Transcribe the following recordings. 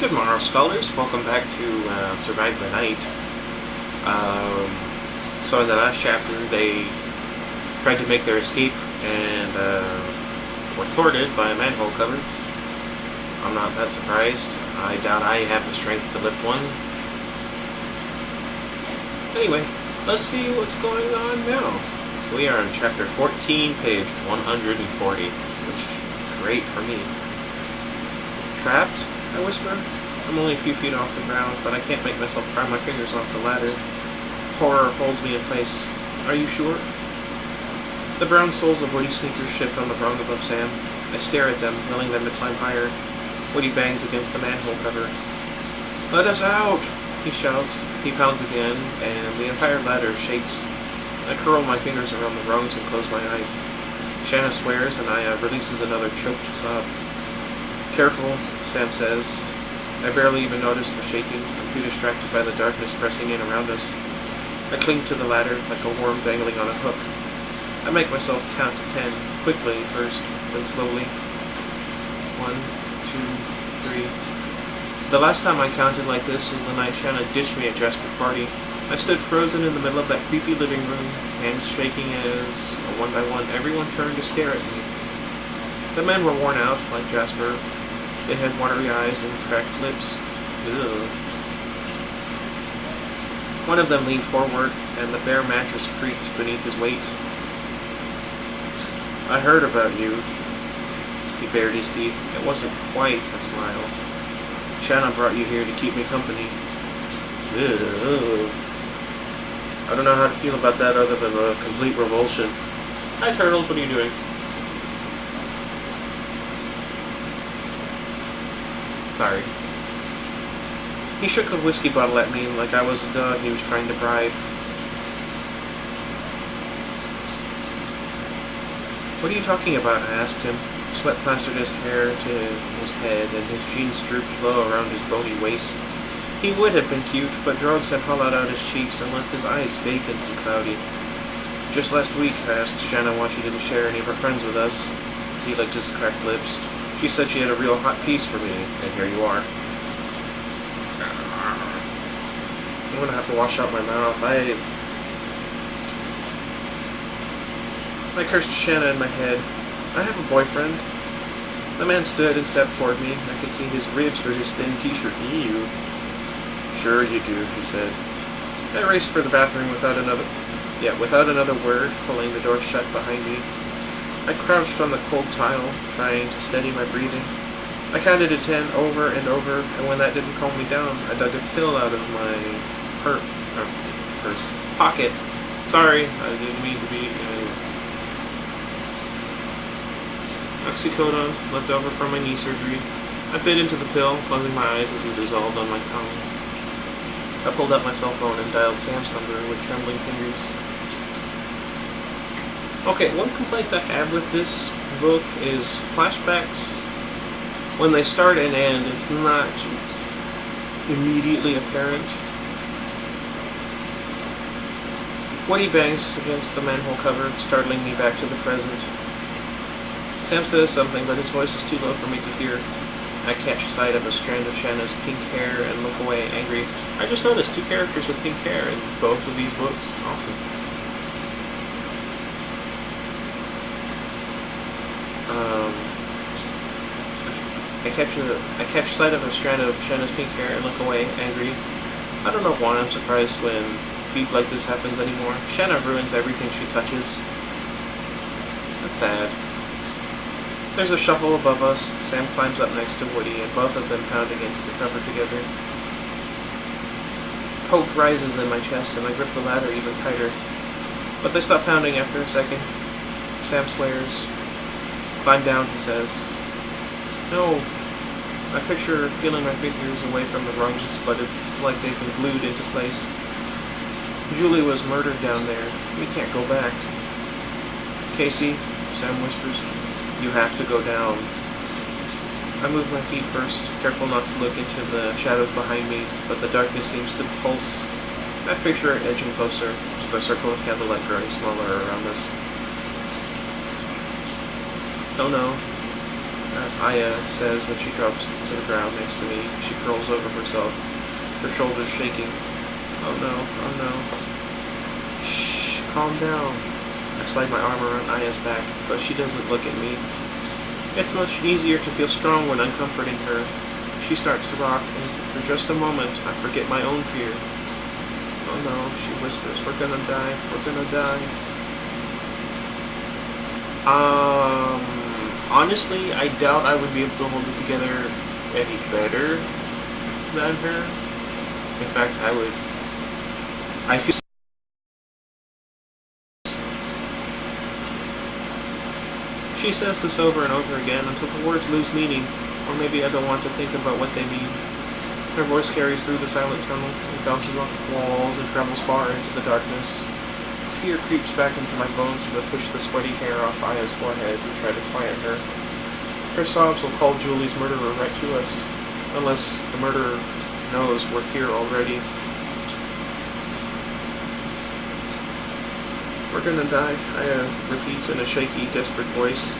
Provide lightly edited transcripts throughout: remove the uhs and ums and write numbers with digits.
Good morrow, scholars. Welcome back to Survive the Night. So in the last chapter, they tried to make their escape and were thwarted by a manhole cover. I'm not that surprised. I doubt I have the strength to lift one. Anyway, let's see what's going on now. We are in chapter 14, page 140, which is great for me. Trapped? I whisper. I'm only a few feet off the ground, but I can't make myself pry my fingers off the ladder. Horror holds me in place. Are you sure? The brown soles of Woody sneakers shift on the rung above Sam. I stare at them, willing them to climb higher. Woody bangs against the manhole cover. Let us out! He shouts. He pounds again, and the entire ladder shakes. I curl my fingers around the rungs and close my eyes. Shanna swears, and I releases another choked sob. Careful, Sam says. I barely even notice the shaking. I'm too distracted by the darkness pressing in around us. I cling to the ladder like a worm dangling on a hook. I make myself count to 10, quickly first, then slowly. 1, 2, 3. The last time I counted like this was the night Shanna ditched me at Jasper's party. I stood frozen in the middle of that creepy living room, hands shaking as, one by one, everyone turned to stare at me. The men were worn out, like Jasper. They had watery eyes and cracked lips. Ugh. One of them leaned forward, and the bare mattress creaked beneath his weight. I heard about you. He bared his teeth. It wasn't quite a smile. Shanna brought you here to keep me company. Ugh. I don't know how to feel about that other than a complete revulsion. Hi, Turtles. What are you doing? Sorry. He shook a whiskey bottle at me like I was a dog he was trying to bribe. What are you talking about? I asked him. Sweat plastered his hair to his head, and his jeans drooped low around his bony waist. He would have been cute, but drugs had hollowed out his cheeks and left his eyes vacant and cloudy. Just last week, I asked Shanna why she didn't share any of her friends with us. He licked his cracked lips. She said she had a real hot piece for me, and here you are. I'm gonna have to wash out my mouth. I cursed Shanna in my head. I have a boyfriend. The man stood and stepped toward me. I could see his ribs through his thin t-shirt. Ew. Sure you do, he said. I raced for the bathroom without another word, pulling the door shut behind me. I crouched on the cold tile, trying to steady my breathing. I counted to 10 over and over, and when that didn't calm me down, I dug a pill out of my pocket. Sorry, I didn't mean to be. Oxycodone, left over from my knee surgery. I bit into the pill, closing my eyes as it dissolved on my tongue. I pulled out my cell phone and dialed Sam's number with trembling fingers. Okay, one complaint I have with this book is flashbacks. When they start and end, it's not immediately apparent. Woody bangs against the manhole cover, startling me back to the present. Sam says something, but his voice is too low for me to hear. I catch sight of a strand of Shanna's pink hair and look away, angry. I just noticed 2 characters with pink hair in both of these books. Awesome. I catch sight of a strand of Shanna's pink hair and look away, angry. I don't know why I'm surprised when beef like this happens anymore. Shanna ruins everything she touches. That's sad. There's a shuffle above us. Sam climbs up next to Woody, and both of them pound against the cover together. Hope rises in my chest, and I grip the ladder even tighter. But they stop pounding after a second. Sam swears. Climb down, he says. No. I picture peeling my fingers away from the rungs, but it's like they've been glued into place. Julie was murdered down there. We can't go back. Casey, Sam whispers, you have to go down. I move my feet first, careful not to look into the shadows behind me, but the darkness seems to pulse. I picture it edging closer, the circle of candlelight growing smaller around us. Oh no. Aya says when she drops to the ground next to me. She curls over herself, her shoulders shaking. Oh no, oh no. Shh, calm down. I slide my arm around Aya's back, but she doesn't look at me. It's much easier to feel strong when I'm comforting her. She starts to rock, and for just a moment, I forget my own fear. Oh no, she whispers, we're gonna die, we're gonna die. Honestly, I doubt I would be able to hold it together any better than her. In fact, I feel. She says this over and over again until the words lose meaning, or maybe I don't want to think about what they mean. Her voice carries through the silent tunnel, and bounces off walls and travels far into the darkness. Fear creeps back into my bones as I push the sweaty hair off Aya's forehead and try to quiet her. Her sobs will call Julie's murderer right to us, unless the murderer knows we're here already. We're gonna die, Aya repeats in a shaky, desperate voice.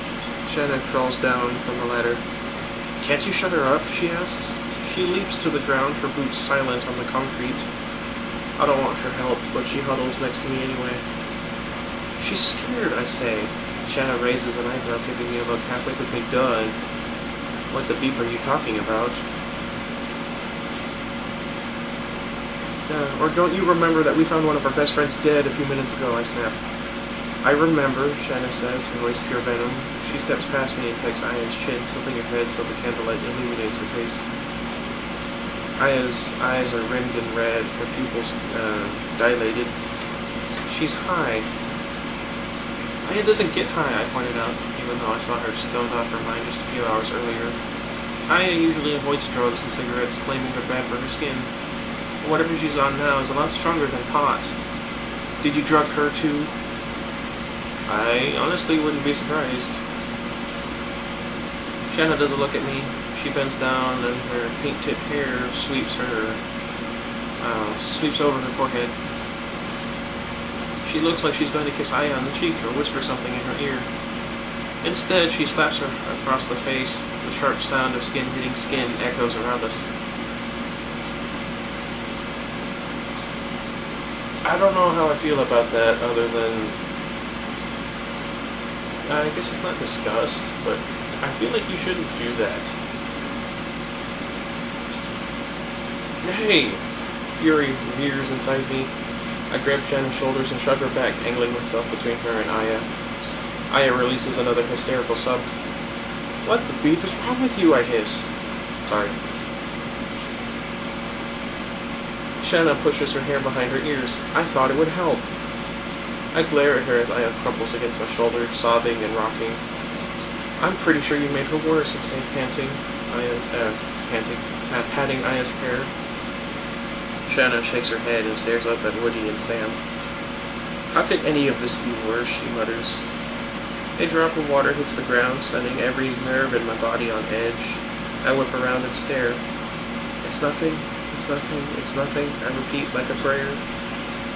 Shanna crawls down from the ladder. Can't you shut her up? She asks. She leaps to the ground, her boots silent on the concrete. I don't want her help, but she huddles next to me anyway. She's scared, I say. Shanna raises an eyebrow, giving me a look halfway between duh and what the beep are you talking about? Or don't you remember that we found one of our best friends dead a few minutes ago, I snap. I remember, Shanna says, her voice pure venom. She steps past me and takes Aya's chin, tilting her head so the candlelight illuminates her face. Aya's eyes are rimmed in red, her pupils dilated. She's high. Aya doesn't get high, I pointed out, even though I saw her stoned off her mind just a few hours earlier. Aya usually avoids drugs and cigarettes, claiming they're bad for her skin. Whatever she's on now is a lot stronger than pot. Did you drug her too? I honestly wouldn't be surprised. Shanna doesn't look at me. She bends down and her pink-tipped hair sweeps over her forehead. She looks like she's going to kiss Aya on the cheek or whisper something in her ear. Instead, she slaps her across the face. The sharp sound of skin hitting skin echoes around us. I don't know how I feel about that other than, I guess it's not disgust, but I feel like you shouldn't do that. Hey! Fury rears inside me. I grab Shanna's shoulders and shove her back, angling myself between her and Aya. Aya releases another hysterical sob. What the beep is wrong with you, I hiss. Sorry. Shanna pushes her hair behind her ears. I thought it would help. I glare at her as Aya crumples against my shoulder, sobbing and rocking. I'm pretty sure you made her worse, I say, patting Aya's hair. Shanna shakes her head and stares up at Woody and Sam. How could any of this be worse, she mutters. A drop of water hits the ground, sending every nerve in my body on edge. I whip around and stare. It's nothing. It's nothing, it's nothing, I repeat like a prayer.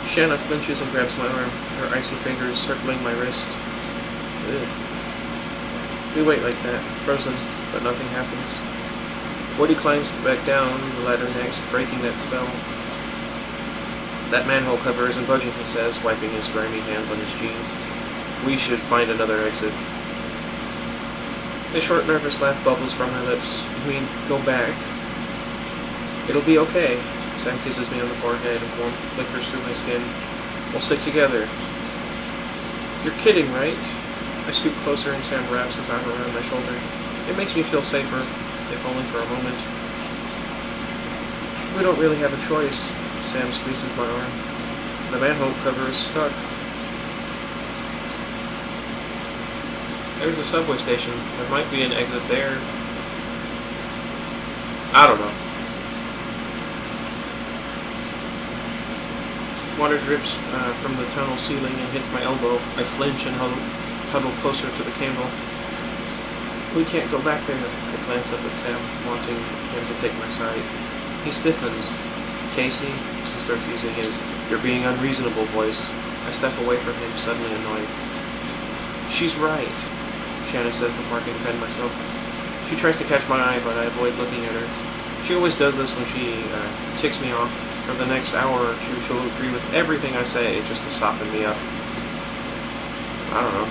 Shanna flinches and grabs my arm, her icy fingers circling my wrist. Ugh. We wait like that, frozen, but nothing happens. Woody climbs back down the ladder next, breaking that spell. That manhole cover isn't budging, he says, wiping his grimy hands on his jeans. We should find another exit. A short, nervous laugh bubbles from her lips. You mean, go back? It'll be okay. Sam kisses me on the forehead and warmth flickers through my skin. We'll stick together. You're kidding, right? I scoot closer and Sam wraps his arm around my shoulder. It makes me feel safer, if only for a moment. We don't really have a choice. Sam squeezes my arm. The manhole cover is stuck. There's a subway station. There might be an exit there. I don't know. Water drips from the tunnel ceiling and hits my elbow. I flinch and huddle closer to the candle. We can't go back there. I glance up at Sam, wanting him to take my side. He stiffens. Casey, he starts using his "you're being unreasonable" voice. I step away from him, suddenly annoyed. She's right, Shanna says before I can defend myself. She tries to catch my eye, but I avoid looking at her. She always does this when she ticks me off. For the next hour or two, she'll agree with everything I say just to soften me up. I don't know.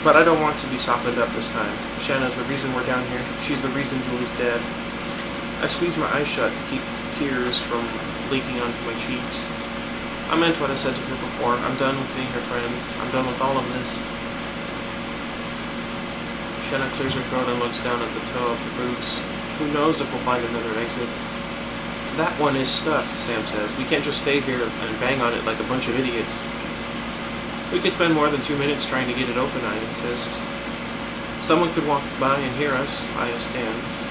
But I don't want to be softened up this time. Shanna's the reason we're down here. She's the reason Julie's dead. I squeeze my eyes shut to keep tears from leaking onto my cheeks. I meant what I said to her before. I'm done with being her friend. I'm done with all of this. Shanna clears her throat and looks down at the toe of her boots. Who knows if we'll find another exit? That one is stuck, Sam says. We can't just stay here and bang on it like a bunch of idiots. We could spend more than 2 minutes trying to get it open, I insist. Someone could walk by and hear us. Aya stands,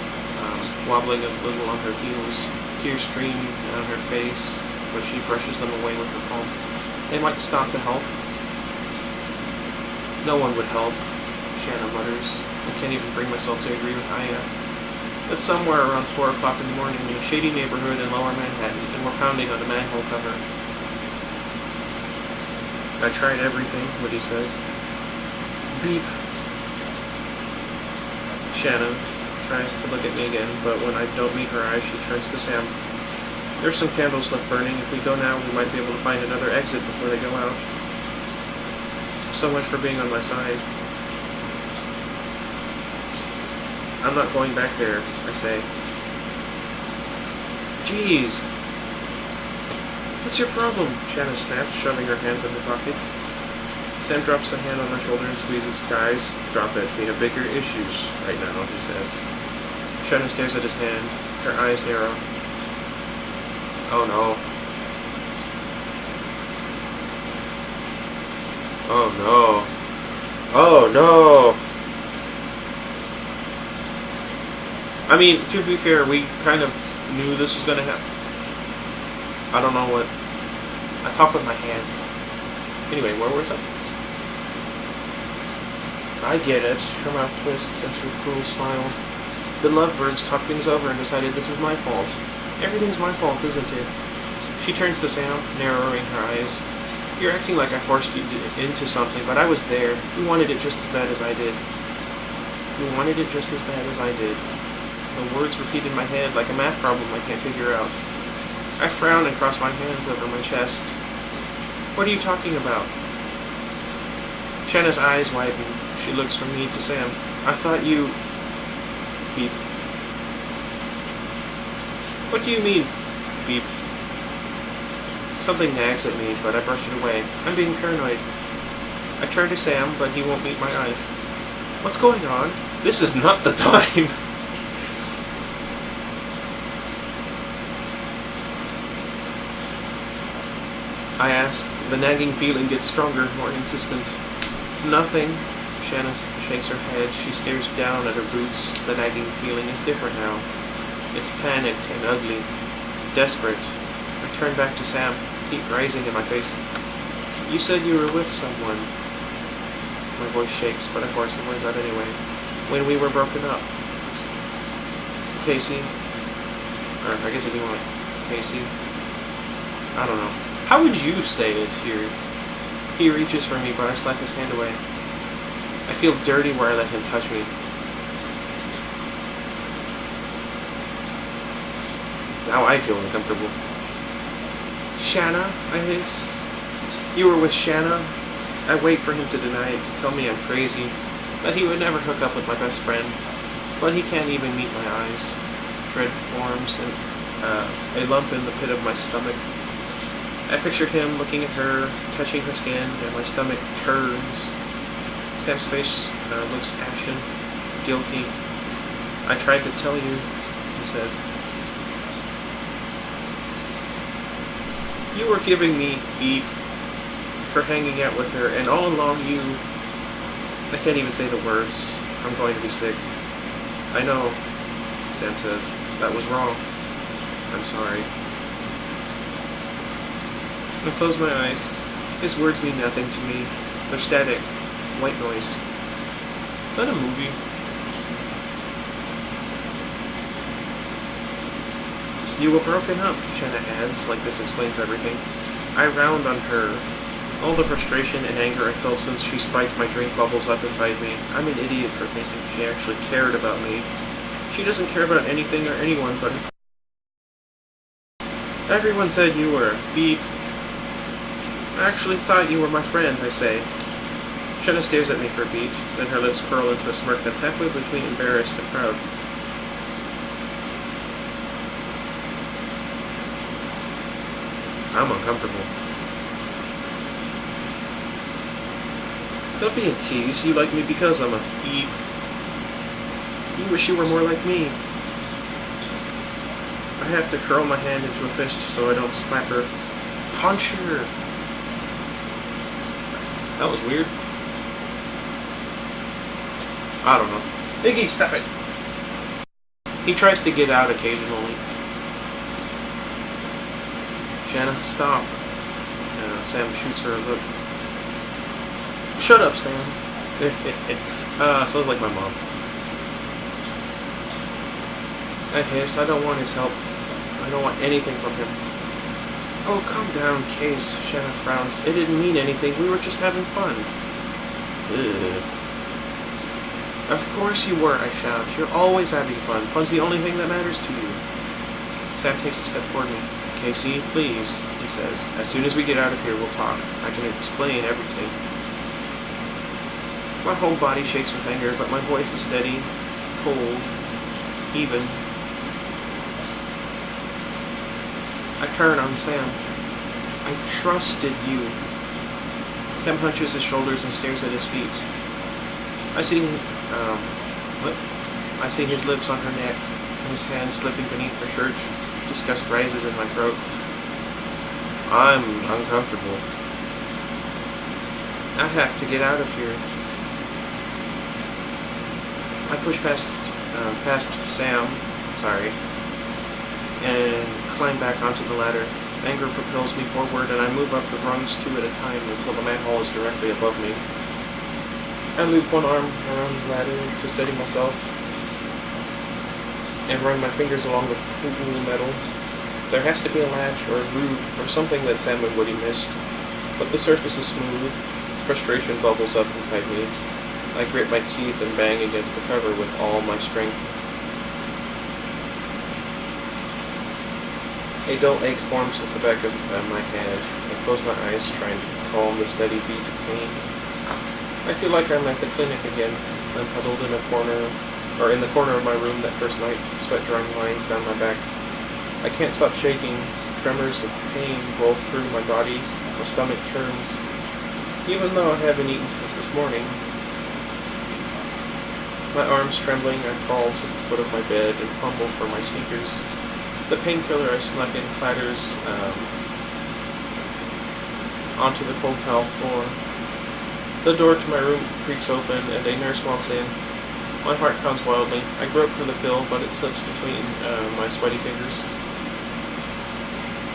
wobbling a little on her heels. Tears stream down her face, but she brushes them away with her palm. They might stop to help. No one would help, Shanna mutters. I can't even bring myself to agree with Aya. It's somewhere around 4 o'clock in the morning in a shady neighborhood in Lower Manhattan, and we're pounding on a manhole cover. I tried everything, Woody says. Beep. Shanna tries to look at me again, but when I don't meet her eyes, she turns to Sam. There's some candles left burning. If we go now, we might be able to find another exit before they go out. So much for being on my side. I'm not going back there, I say. Jeez. What's your problem? Shanna snaps, shoving her hands in her pockets. Sam drops a hand on my shoulder and squeezes. Guys, drop it. We have bigger issues right now, he says. Shanna stares at his hand. Her eyes narrow. Oh no. Oh no. Oh no! I mean, to be fair, we kind of knew this was going to happen. I don't know what... I talk with my hands. Anyway, where was I? I get it. Her mouth twists into a cruel smile. The lovebirds talked things over and decided this is my fault. Everything's my fault, isn't it? She turns to Sam, narrowing her eyes. You're acting like I forced you into something, but I was there. You wanted it just as bad as I did. You wanted it just as bad as I did. The words repeat in my head like a math problem I can't figure out. I frown and cross my hands over my chest. What are you talking about? Shanna's eyes widen. She looks from me to Sam. I thought you... Beep. What do you mean? Beep. Something nags at me, but I brush it away. I'm being paranoid. I turn to Sam, but he won't meet my eyes. What's going on? This is not the time. I ask. The nagging feeling gets stronger, more insistent. Nothing. Shanna shakes her head. She stares down at her boots. The nagging feeling is different now. It's panicked and ugly. Desperate. I turn back to Sam, heat rising in my face. You said you were with someone. My voice shakes, but I force the words out anyway. When we were broken up. Casey. Or I guess if you want Casey. I don't know. How would you say it here? He reaches for me, but I slap his hand away. I feel dirty where I let him touch me. Now I feel uncomfortable. Shanna, I hiss. You were with Shanna? I wait for him to deny it, to tell me I'm crazy, that he would never hook up with my best friend. But he can't even meet my eyes. Dread forms and a lump in the pit of my stomach. I pictured him looking at her, touching her skin, and my stomach turns. Sam's face looks ashen, guilty. I tried to tell you, he says. You were giving me beep for hanging out with her, and all along you... I can't even say the words. I'm going to be sick. I know, Sam says. That was wrong. I'm sorry. I close my eyes. His words mean nothing to me. They're static. White noise. Is that a movie? You were broken up, Shanna adds, like this explains everything. I round on her. All the frustration and anger I felt since she spiked my drink bubbles up inside me. I'm an idiot for thinking she actually cared about me. She doesn't care about anything or anyone but her. Everyone said you were. Beep. I actually thought you were my friend, I say. Shanna stares at me for a beat, then her lips curl into a smirk that's halfway between embarrassed and proud. I'm uncomfortable. Don't be a tease. You like me because I'm a beep. You wish you were more like me. I have to curl my hand into a fist so I don't slap her. Punch her! That was weird. I don't know. Iggy, stop it! He tries to get out occasionally. Shanna, stop. Sam shoots her a look. Shut up, Sam. Sounds like my mom. I hiss. I don't want his help. I don't want anything from him. Oh, calm down, Case. Shanna frowns. It didn't mean anything. We were just having fun. Ugh. Of course you were, I shout. You're always having fun. Fun's the only thing that matters to you. Sam takes a step toward me. Casey, please, he says. As soon as we get out of here, we'll talk. I can explain everything. My whole body shakes with anger, but my voice is steady, cold, even. I turn on Sam. I trusted you. Sam hunches his shoulders and stares at his feet. I see his lips on her neck, his hand slipping beneath her shirt. Disgust rises in my throat. I'm uncomfortable. I have to get out of here. I push past Sam, and climb back onto the ladder. Anger propels me forward, and I move up the rungs 2 at a time until the manhole is directly above me. I loop one arm around the ladder to steady myself, and run my fingers along the cool metal. There has to be a latch or a groove or something that Sam and Woody missed, but the surface is smooth. Frustration bubbles up inside me. I grit my teeth and bang against the cover with all my strength. A dull ache forms at the back of my head. I close my eyes, trying to calm the steady beat of pain. I feel like I'm at the clinic again. I'm huddled in the corner of my room that first night, sweat drawing lines down my back. I can't stop shaking. Tremors of pain roll through my body. My stomach churns. Even though I haven't eaten since this morning. My arms trembling, I crawl to the foot of my bed and fumble for my sneakers. The painkiller I snuck in clatters onto the cold tile floor. The door to my room creaks open and a nurse walks in. My heart pounds wildly. I grope for the pill, but it slips between my sweaty fingers.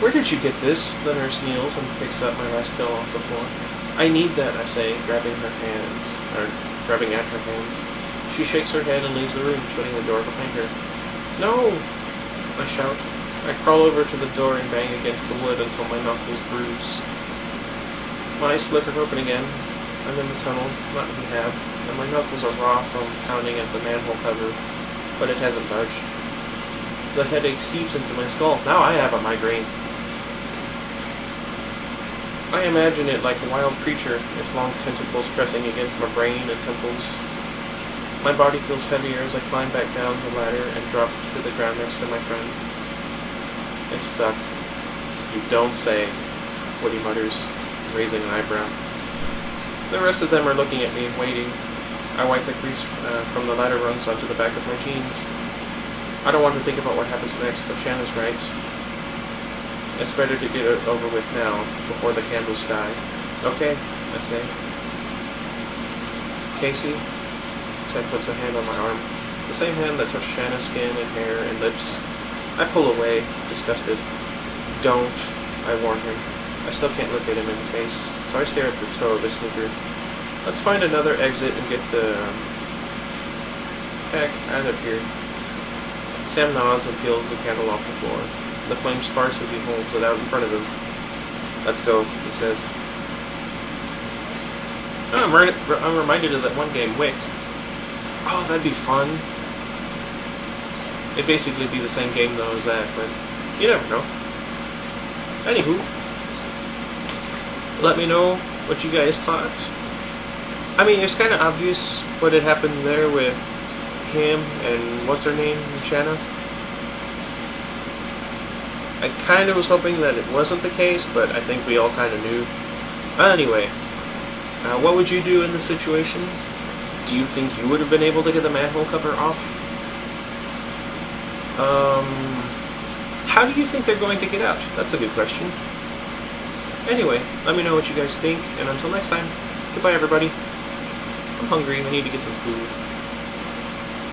Where did you get this? The nurse kneels and picks up my last pill off the floor. I need that, I say, grabbing at her hands. She shakes her head and leaves the room, shutting the door behind her. No! I shout. I crawl over to the door and bang against the wood until my knuckles bruise. My eyes flicker open again. I'm in the tunnel, not in rehab, and my knuckles are raw from pounding at the manhole cover, but it hasn't budged. The headache seeps into my skull. Now I have a migraine. I imagine it like a wild creature, its long tentacles pressing against my brain and temples. My body feels heavier as I climb back down the ladder and drop to the ground next to my friends. It's stuck. You don't say, Woody mutters, raising an eyebrow. The rest of them are looking at me, waiting. I wipe the grease from the ladder rungs onto the back of my jeans. I don't want to think about what happens next, but Shanna's right. It's better to get it over with now, before the candles die. Okay, I say. Casey? Ted puts a hand on my arm. The same hand that touched Shanna's skin and hair and lips. I pull away, disgusted. Don't, I warn him. I still can't look at him in the face, so I stare at the toe of his sneaker. Let's find another exit and get the heck out of here. Sam nods and peels the candle off the floor. The flame sparks as he holds it out in front of him. Let's go, he says. Oh, I'm reminded of that one game, Wick. Oh, that'd be fun. It'd basically be the same game though as that, but you never know. Anywho, let me know what you guys thought. I mean, it's kind of obvious what had happened there with him and what's her name, Shanna. I kind of was hoping that it wasn't the case, but I think we all kind of knew. Anyway, what would you do in this situation? Do you think you would have been able to get the manhole cover off? How do you think they're going to get out? That's a good question. Anyway, let me know what you guys think, and until next time, goodbye everybody. I'm hungry, I need to get some food.